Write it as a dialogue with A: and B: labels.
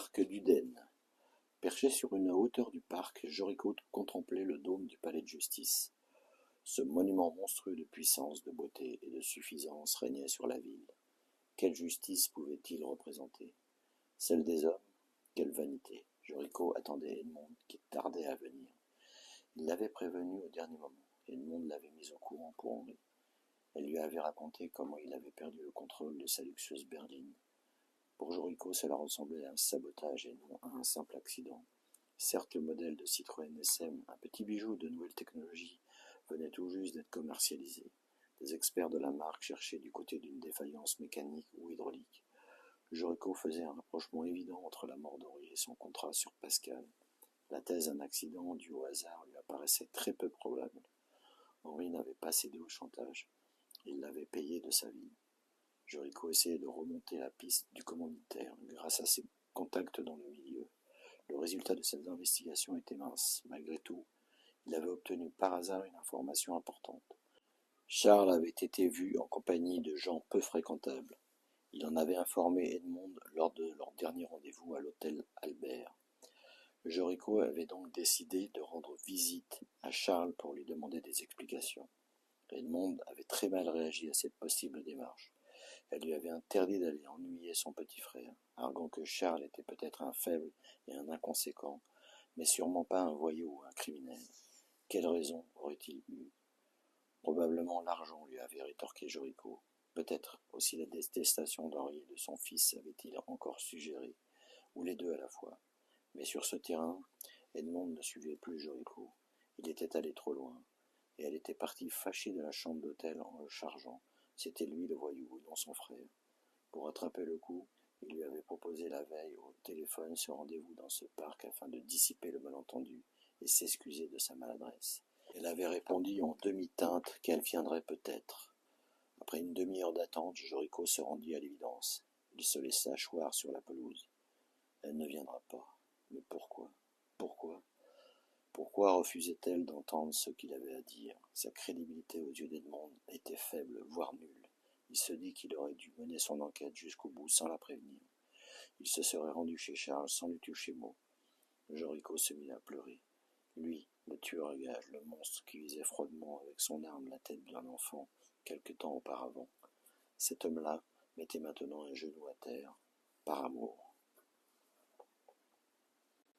A: Parc d'Uden. Perché sur une hauteur du parc, Joricho contemplait le dôme du palais de justice. Ce monument monstrueux de puissance, de beauté et de suffisance régnait sur la ville. Quelle justice pouvait-il représenter? Celle des hommes? Quelle vanité! Joricho attendait Edmond, qui tardait à venir. Il l'avait prévenu au dernier moment. Edmond l'avait mis au courant pour Henri. Elle lui avait raconté comment il avait perdu le contrôle de sa luxueuse berline. Pour Joricho, cela ressemblait à un sabotage et non à un simple accident. Certes, le modèle de Citroën SM, un petit bijou de nouvelle technologie, venait tout juste d'être commercialisé. Des experts de la marque cherchaient du côté d'une défaillance mécanique ou hydraulique. Joricho faisait un rapprochement évident entre la mort d'Henri et son contrat sur Pascal. La thèse d'un accident dû au hasard lui apparaissait très peu probable. Henri n'avait pas cédé au chantage. Il l'avait payé de sa vie. Joricho essayait de remonter la piste du commanditaire grâce à ses contacts dans le milieu. Le résultat de cette investigation était mince. Malgré tout, il avait obtenu par hasard une information importante. Charles avait été vu en compagnie de gens peu fréquentables. Il en avait informé Edmond lors de leur dernier rendez-vous à l'hôtel Albert. Joricho avait donc décidé de rendre visite à Charles pour lui demander des explications. Edmond avait très mal réagi à cette possible démarche. Elle lui avait interdit d'aller ennuyer son petit frère, arguant que Charles était peut-être un faible et un inconséquent, mais sûrement pas un voyou ou un criminel. Quelle raison aurait-il eu? Probablement l'argent, lui avait rétorqué Joricho. Peut-être aussi la détestation d'Henri et de son fils avait-il encore suggéré, ou les deux à la fois. Mais sur ce terrain, Edmond ne suivait plus Joricho. Il était allé trop loin, et elle était partie fâchée de la chambre d'hôtel en le chargeant. C'était lui le voyou, non son frère. Pour rattraper le coup, il lui avait proposé la veille au téléphone ce rendez-vous dans ce parc afin de dissiper le malentendu et s'excuser de sa maladresse. Elle avait répondu en demi-teinte qu'elle viendrait peut-être. Après une demi-heure d'attente, Joricho se rendit à l'évidence. Il se laissa choir sur la pelouse. Elle ne viendra pas. Mais pourquoi? Pourquoi? Pourquoi refusait-elle d'entendre ce qu'il avait à dire? Sa crédibilité aux yeux d'Edmond était faible, voire nulle. Il se dit qu'il aurait dû mener son enquête jusqu'au bout sans la prévenir. Il se serait rendu chez Charles sans lui toucher mot. Joricho se mit à pleurer. Lui, le tueur à gages, le monstre qui visait froidement avec son arme la tête d'un enfant quelque temps auparavant. Cet homme-là mettait maintenant un genou à terre, par amour.